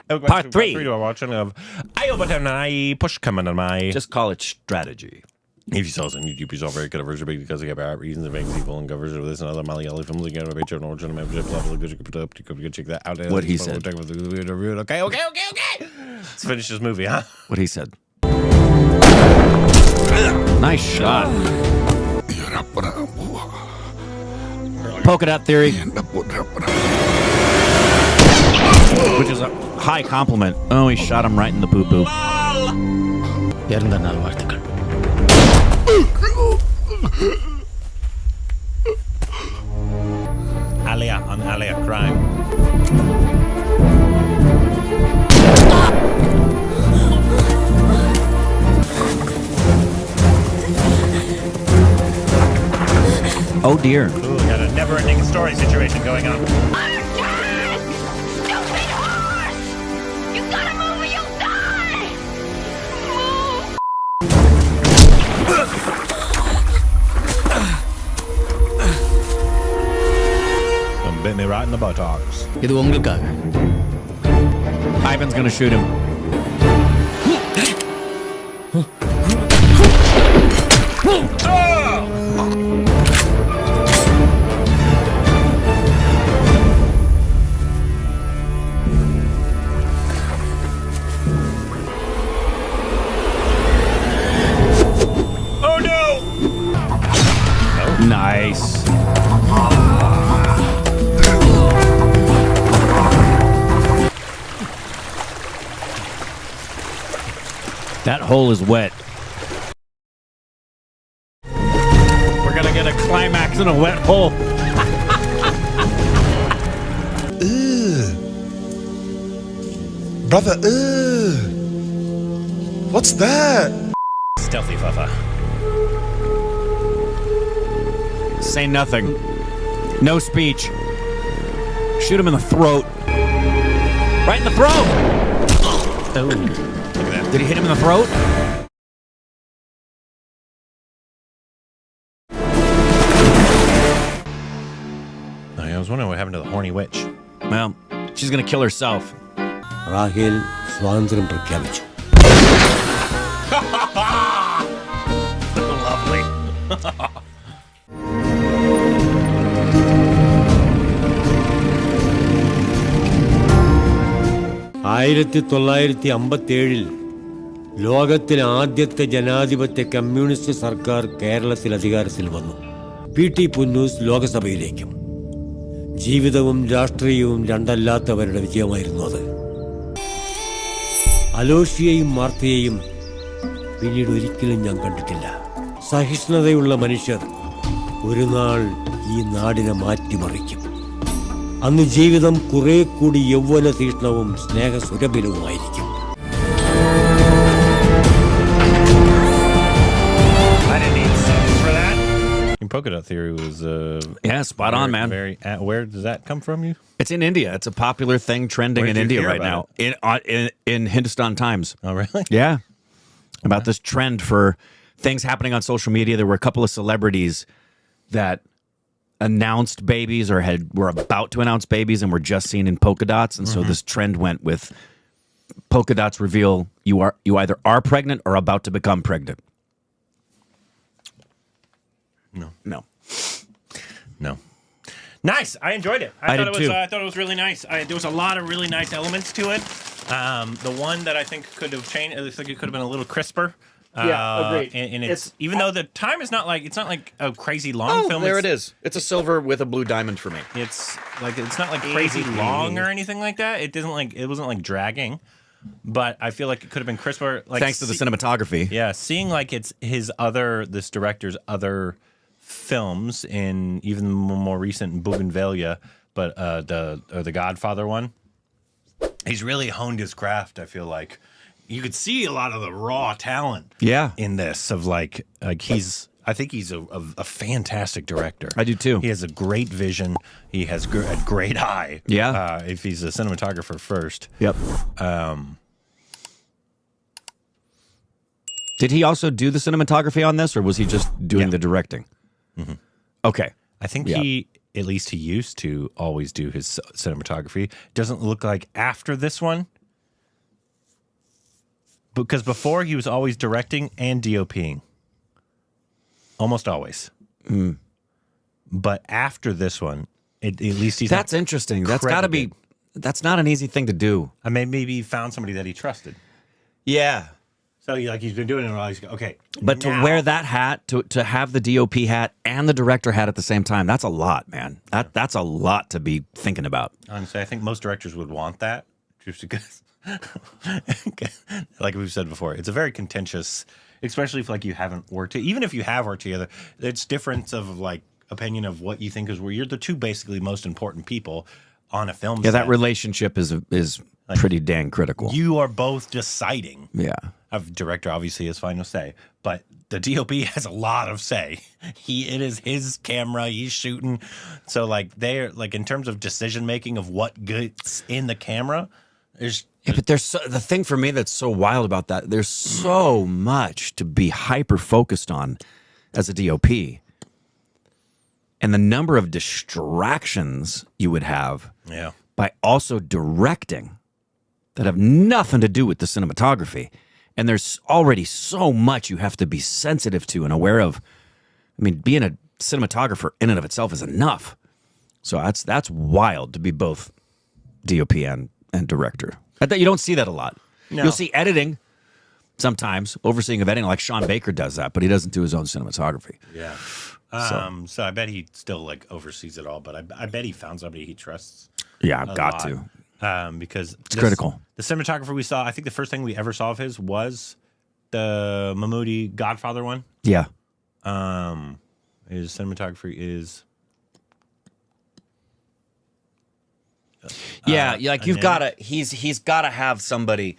Part 3. To our watching of Iyobinte Pusthakam. Just call it strategy. If you saw us on YouTube, you saw very good version because they have art reasons and things people and covers of this and other Malayali films. Again, a picture of an original membership level. Go check that out. What he said. Okay. Let's finish this movie, huh? What he said. Nice shot. Polka dot theory. Which is a high compliment. Oh, he shot him right in the poo-poo. Alia on Alia crime. Oh dear. Ooh, we got a never-ending story situation going on. Bit me right in the buttocks. Ivan's gonna shoot him. Oh no! Nice. That hole is wet. We're gonna get a climax in a wet hole. Brother, what's that? Stealthy Fafa. Say nothing. No speech. Shoot him in the throat. Right in the throat! Oh. Look at that. Did he hit him in the throat? I was wondering what happened to the horny witch. Well, she's gonna kill herself. Rahil സ്വാതന്ത്ര്യം പ്രഖ്യാപിച്ചു. Lovely. 1957 ലോകത്തിലെ ആദ്യത്തെ ജനാധിപത്യ communist സർക്കാർ കേരളത്തിൽ അധികാരത്തിൽ വന്നു. PT. Punnoose ലോകസഭയിലേക്കും. ജീവിതവും രാഷ്ട്രീയവും രണ്ടല്ലാത്തവരുടെ വിജയമായിരുന്നു അത്. അലോഷ്യയെയും മാർത്തയെയും പിന്നീട് ഒരിക്കലും ഞാൻ കണ്ടിട്ടില്ല. സഹിഷ്ണുതയുള്ള മനുഷ്യർ ഒരു നാൾ ഈ നാടിനെ മാറ്റിമറിക്കും. അന്ന് ജീവിതം കുറെ കൂടി യൗവന തീഷ്ണവും സ്നേഹസുരഭിലവുമായിരിക്കും. Polka dot theory was yeah, spot on, man. Where does that come from? You? It's in India. It's a popular thing trending in India right now. In Hindustan Times. Oh, really? Yeah, about this trend for things happening on social media. There were a couple of celebrities that announced babies or were about to announce babies and were just seen in polka dots, and so this trend went with polka dots reveal you either are pregnant or about to become pregnant. No. Nice. I enjoyed it. I did too. I thought it was really nice. There was a lot of really nice elements to it. The one that I think could have changed, I think it could have been a little crisper. Agreed. And it's even though the time is not like it's not like a crazy long film. There it is. It's a silver with a blue diamond for me. It's not like crazy long or anything like that. It wasn't like dragging. But I feel like it could have been crisper. Like thanks to the cinematography. Yeah, seeing like it's this director's other films in even more recent Bougainvillea, but the Godfather one. He's really honed his craft. I feel like you could see a lot of the raw talent. Yeah. In this of like I think he's a fantastic director. I do too. He has a great vision. He has a great eye. Yeah. If he's a cinematographer first. Yep. Did he also do the cinematography on this, or was he just doing the directing? Mm-hmm. Okay. I think at least he used to always do his cinematography. Doesn't look like after this one because before he was always directing and DOPing. Almost always. But after this one, at least he's That's interesting. That's got to be. That's not an easy thing to do. I mean, maybe he found somebody that he trusted. Yeah. So he's been doing it a while. He's okay. But to wear that hat, to have the DOP hat and the director hat at the same time, that's a lot, man. That's a lot to be thinking about. Honestly, I think most directors would want that, just because, like we've said before, it's a very contentious, especially if like you haven't worked, even if you have worked together, it's difference of like opinion of what you think is where you're the two basically most important people on a film. Yeah, set. that relationship is like, pretty dang critical. You are both deciding. Yeah. Director obviously has final say, but the DOP has a lot of say. It is his camera, he's shooting. So like they're like in terms of decision making of what gets in the camera, but there's the thing for me that's so wild about that. There's so much to be hyper focused on as a DOP, and the number of distractions you would have by also directing that have nothing to do with the cinematography. And there's already so much you have to be sensitive to and aware of. I mean, being a cinematographer in and of itself is enough. So that's wild to be both DOP and director. I bet you don't see that a lot. No. You'll see editing sometimes, overseeing of editing, like Sean Baker does that, but he doesn't do his own cinematography. Yeah. So I bet he still like oversees it all, but I bet he found somebody he trusts. Yeah, I've got to. Because it's critical. The cinematographer we saw, I think the first thing we ever saw of his was the Mahmoodi Godfather one. Yeah. His cinematography is. Like you've got to. He's got to have somebody.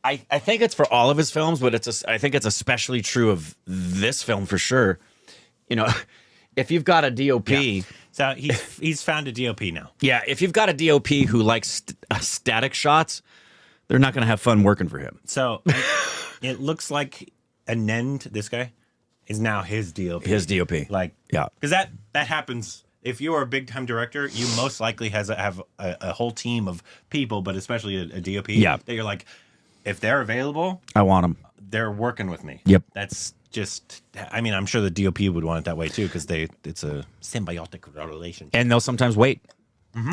I think it's for all of his films, but I think it's especially true of this film for sure. You know, if you've got a DOP. Yeah. So he's found a DOP now. Yeah, if you've got a DOP who likes static shots, they're not going to have fun working for him. So it looks like Anand, this guy, is now his DOP. His DOP. Like, yeah. Because that happens. If you're a big-time director, you most likely have a whole team of people, but especially a DOP, that you're like, if they're available, I want them. They're working with me. Yep. That's just, I mean, I'm sure the DOP would want it that way too, because it's a symbiotic relationship. And they'll sometimes wait,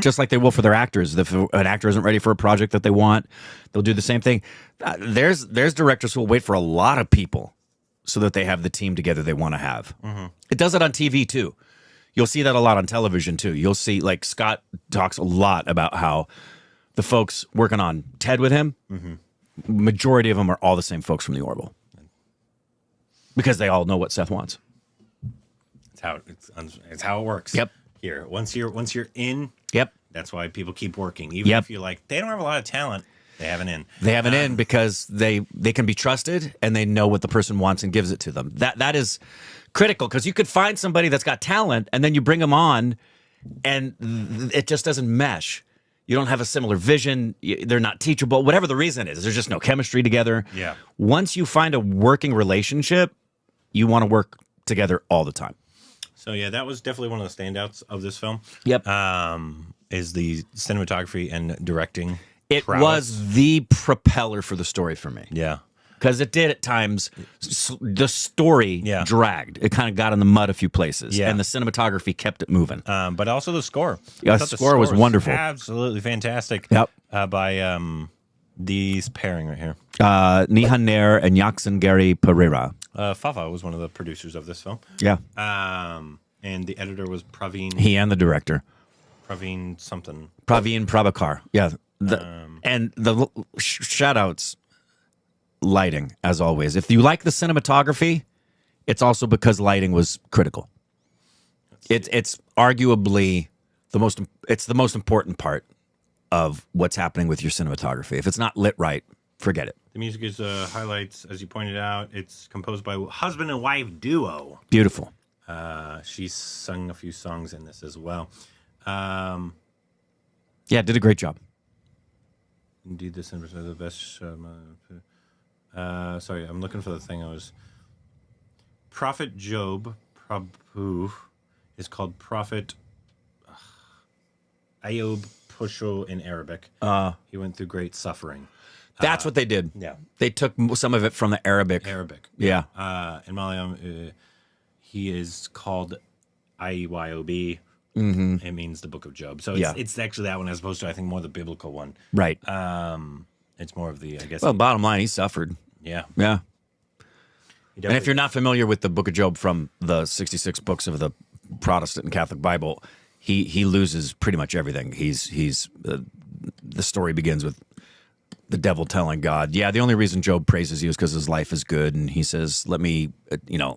just like they will for their actors. If an actor isn't ready for a project that they want, they'll do the same thing. There's directors who will wait for a lot of people so that they have the team together they want to have. It does it on TV too. You'll see that a lot on television too. You'll see, like, Scott talks a lot about how the folks working on Ted with him, majority of them are all the same folks from The Orville. Because they all know what Seth wants. It's how it works. Yep. Here, once you're in. Yep. That's why people keep working. Even if you're like, they don't have a lot of talent, they have an in. They have an in because they can be trusted and they know what the person wants and gives it to them. That is critical, because you could find somebody that's got talent and then you bring them on and it just doesn't mesh. You don't have a similar vision. They're not teachable. Whatever the reason is, there's just no chemistry together. Yeah. Once you find a working relationship, you want to work together all the time. So yeah, that was definitely one of the standouts of this film. Yep. Is the cinematography and directing. It was the propeller for the story for me. Yeah. Because it did at times, the story dragged. It kind of got in the mud a few places. Yeah. And the cinematography kept it moving. But also the score. Yeah, the score was wonderful. Absolutely fantastic. Yep. By these pairing right here. Nihan Nair and Yaksen Gary Pereira. Fafa was one of the producers of this film. Yeah. And the editor was Praveen. He and the director. Praveen something. Praveen Prabhakar. Yeah. And the shout-outs, lighting, as always. If you like the cinematography, it's also because lighting was critical. It's arguably the most important part of what's happening with your cinematography. If it's not lit right, forget it. The music is highlights, as you pointed out. It's composed by husband and wife duo. Beautiful. She sung a few songs in this as well. Yeah, did a great job. Indeed, this is the best. Sorry, I'm looking for the thing I was. Prophet Job Prabhu is called Prophet Iyobinte Pusho in Arabic. He went through great suffering. That's what they did. Yeah. They took some of it from the Arabic. Yeah. In Malayalam, he is called Iyobinte. It means the Book of Job. So it's actually that one as opposed to, I think, more the biblical one. Right. It's more of the, I guess. Well, bottom line, he suffered. Yeah. Yeah. And if you're not familiar with the Book of Job from the 66 books of the Protestant and Catholic Bible, he loses pretty much everything. The story begins with the devil telling God, yeah, the only reason Job praises you is because his life is good. And he says, let me,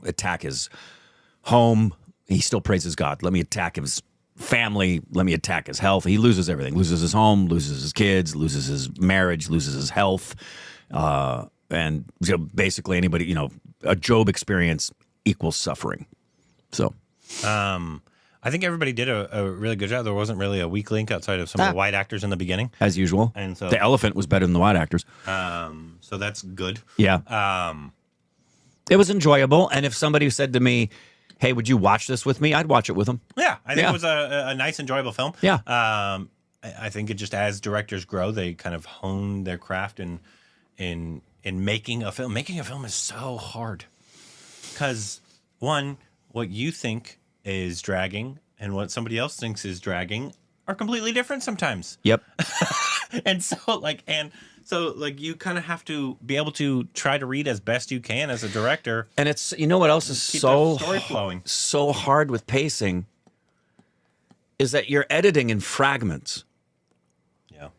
attack his home. He still praises God. Let me attack his family. Let me attack his health. He loses everything. Loses his home, loses his kids, loses his marriage, loses his health. And basically anybody, a Job experience equals suffering. So, I think everybody did a really good job. There wasn't really a weak link outside of some of the white actors in the beginning. As usual. And so the elephant was better than the white actors. So that's good. Yeah. It was enjoyable. And if somebody said to me, hey, would you watch this with me? I'd watch it with them. Yeah. I think it was a nice, enjoyable film. Yeah. I think it just, as directors grow, they kind of hone their craft in making a film. Making a film is so hard. Because, one, what you think is dragging and what somebody else thinks is dragging are completely different sometimes. Yep. And so you kind of have to be able to try to read as best you can as a director. And it's, what else is keep so the story flowing. So hard with pacing is that you're editing in fragments. Yeah.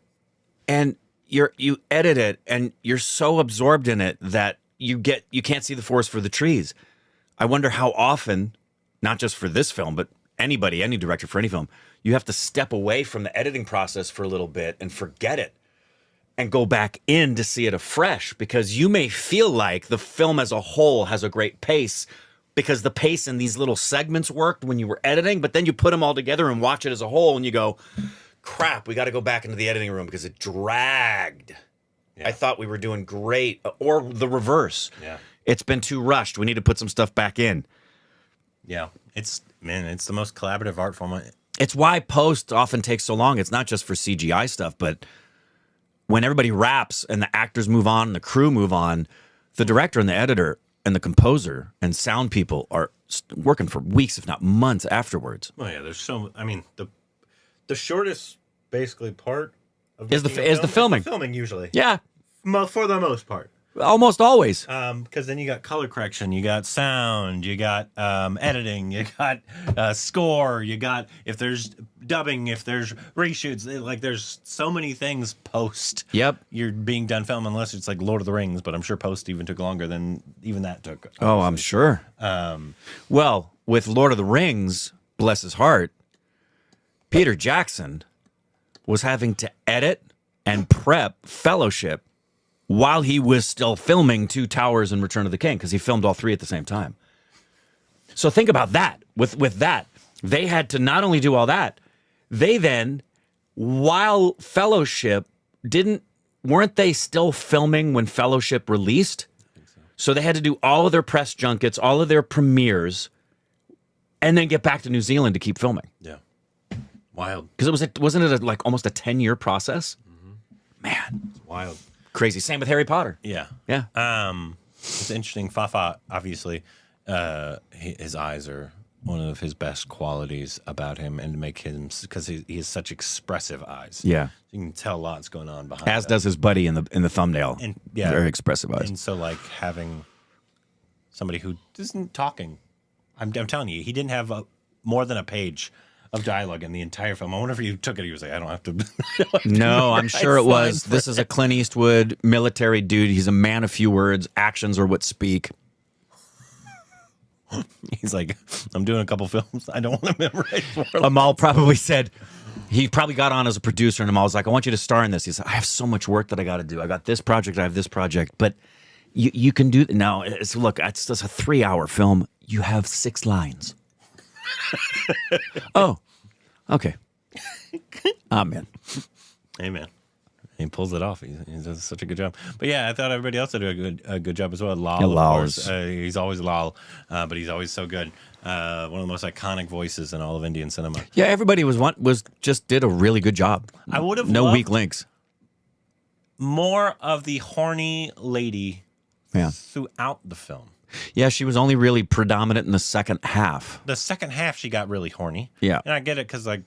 And you edit it and you're so absorbed in it that you can't see the forest for the trees. I wonder how often, not just for this film, but any director for any film, you have to step away from the editing process for a little bit and forget it and go back in to see it afresh, because you may feel like the film as a whole has a great pace because the pace in these little segments worked when you were editing, but then you put them all together and watch it as a whole and you go, crap, we got to go back into the editing room because it dragged. Yeah. I thought we were doing great, or the reverse. Yeah. It's been too rushed. We need to put some stuff back in. Yeah. It's the most collaborative art form. It's why post often takes so long. It's not just for CGI stuff, but when everybody wraps and the actors move on and the crew move on, the director and the editor and the composer and sound people are working for weeks, if not months afterwards. Oh yeah, there's the shortest basically part of is the filming. The filming usually. Yeah. For the most part. Almost always. Because then you got color correction, you got sound, you got editing, you got score, you got, if there's dubbing, if there's reshoots, there's so many things post. Yep. You're being done film, unless it's like Lord of the Rings, but I'm sure post even took longer than even that took. Obviously. Oh, I'm sure. Well, with Lord of the Rings, bless his heart, Peter Jackson was having to edit and prep Fellowship while he was still filming Two Towers and Return of the King, because he filmed all three at the same time. So think about that. With that, they had to not only do all that, they then, while Fellowship weren't they still filming when Fellowship released? I think so. So they had to do all of their press junkets, all of their premieres, and then get back to New Zealand to keep filming. Yeah. Wild. Because wasn't it almost a 10-year process? Mm-hmm. Man. It's wild. Crazy. Same with Harry Potter. Yeah. Yeah. It's interesting. Fafa, obviously, his eyes are one of his best qualities about him, and to make him, because he has such expressive eyes. Yeah. You can tell lots going on behind. As does his buddy in the thumbnail. And yeah, very expressive eyes. And so having somebody who isn't talking, I'm telling you, he didn't have more than a page of dialogue in the entire film. I wonder if he took it. He was like, I don't have to. No, I'm sure it was. This is a Clint Eastwood military dude. He's a man of few words. Actions are what speak. He's like, I'm doing a couple films. I don't want to memorize more. Amal probably said, he probably got on as a producer, and Amal's like, I want you to star in this. He said, I have so much work that I got to do. I got this project. I have this project. But you can do, no, look, it's just a 3-hour film. You have 6 lines. Oh, okay. Amen. Amen. He pulls it off. He does such a good job. But yeah, I thought everybody else did a good job as well. Lal, Yeah, of Lal course. is- He's always Lal, but he's always so good. One of the most iconic voices in all of Indian cinema. Yeah, everybody was just did a really good job. I would have no loved weak links. more of the horny lady Yeah. throughout the film. Yeah, she was only really predominant in the second half. The second half, she got really horny. Yeah. And I get it because, like,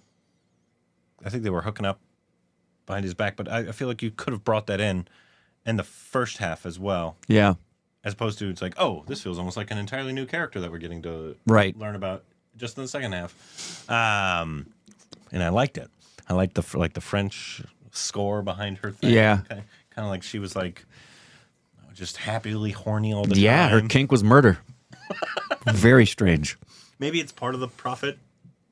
I think they were hooking up behind his back, but I feel like you could have brought that in the first half as well, Yeah. as opposed to it's like, oh, this feels almost like an entirely new character that we're getting to Right. learn about just in the second half. And I liked it. I liked the French score behind her thing. Yeah. Kind of like she was like just happily horny all the Yeah, her time. kink was murder. Very strange. Maybe it's part of the prophet.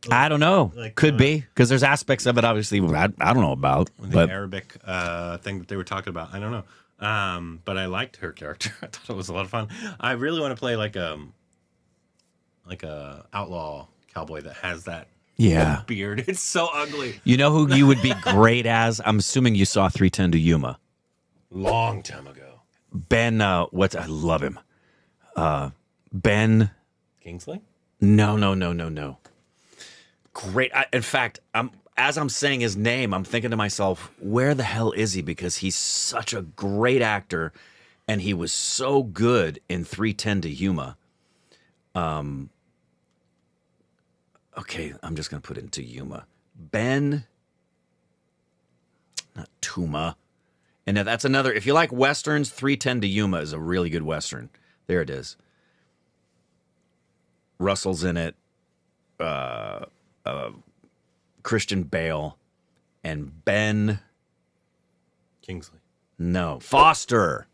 I don't know. Like, Could be because there's aspects of it obviously I don't know about. The But Arabic thing that they were talking about. I don't know. But I liked her character. I thought it was a lot of fun. I really want to play like a outlaw cowboy that has that yeah, beard. It's so ugly. you know who you would be great as? I'm assuming you saw 310 to Yuma. Long time ago. Ben, I love him. Ben. Kingsley? No. Great. In fact, as I'm saying his name, I'm thinking to myself, where the hell is he? Because he's such a great actor, and he was so good in 310 to Yuma. Okay, I'm just gonna put it into Yuma. Ben, not Tuma. And now that's another. If you like westerns, 310 to Yuma is a really good western. There it is. Russell's in it. Christian Bale and Ben. Kingsley. No, Foster.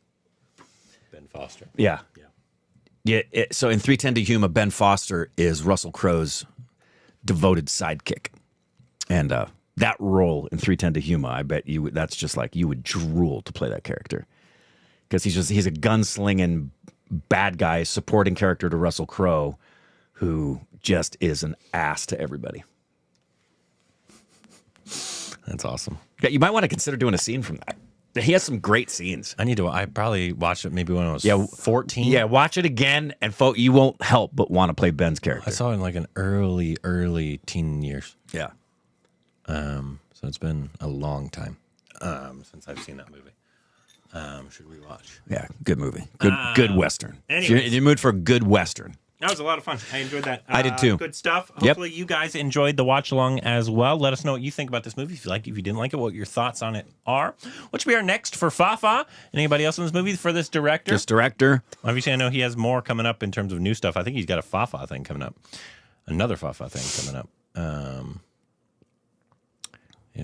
Ben Foster. Yeah. Yeah. So in 310 to Yuma, Ben Foster is Russell Crowe's devoted sidekick, and that role in 310 to Yuma, I bet you that's just like you would drool to play that character because he's a gunslinging bad guy supporting character to Russell Crowe, who just is an ass to everybody. That's awesome. Yeah, you might want to consider doing a scene from that. He has some great scenes. I probably watched it maybe when I was 14. Yeah, watch it again, and you won't help but want to play Ben's character. I saw it in like an early teen years. Yeah. So it's been a long time since I've seen that movie. Should we watch? Yeah, good movie. Good Western. If anyways. you're in the mood for a good Western. That was a lot of fun. I enjoyed that. I did too. Good stuff. Yep. Hopefully you guys enjoyed the watch along as well. Let us know what you think about this movie. If you liked it, if you didn't like it, what your thoughts on it are. What should be our next for Fafa? Anybody else in this movie for this director? Just director. Obviously, I know he has more coming up in terms of new stuff. I think he's got a Fafa thing coming up. Another Fafa thing coming up.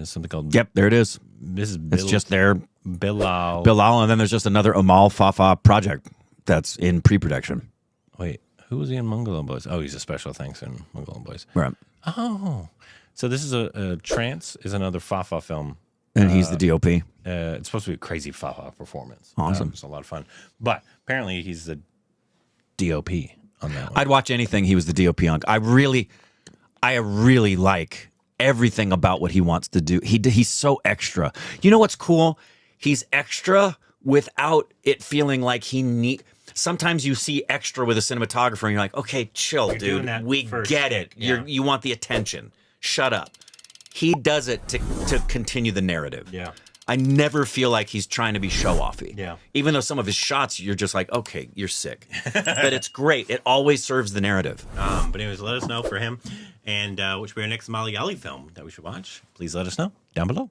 Something called... Yep, there it is. This is It's just there. Bilal. Bilal, and then there's just another Amal Fafa project that's in pre-production. Wait, who was he in Mongolo Boys? Oh, he's a special thanks in Mongolo Boys. Right. Oh. So this is a Trance is another Fafa film. And he's the DOP. It's supposed to be a crazy Fafa performance. Awesome. It's a lot of fun. But apparently he's the DOP on that one. I'd watch anything he was the DOP on. I really like everything about what he wants to do. He's so extra. You know what's cool? He's extra without it feeling like he need. Sometimes you see extra with a cinematographer and you're like, okay, chill, doing dude. that We first. get it. Yeah. You want the attention. Shut up. He does it to continue the narrative. Yeah. I never feel like he's trying to be show-offy. Yeah. Even though some of his shots, you're just like, okay, you're sick. But it's great. It always serves the narrative. But anyways, let us know for him. And which will be our next Malayali film that we should watch. Please let us know down below.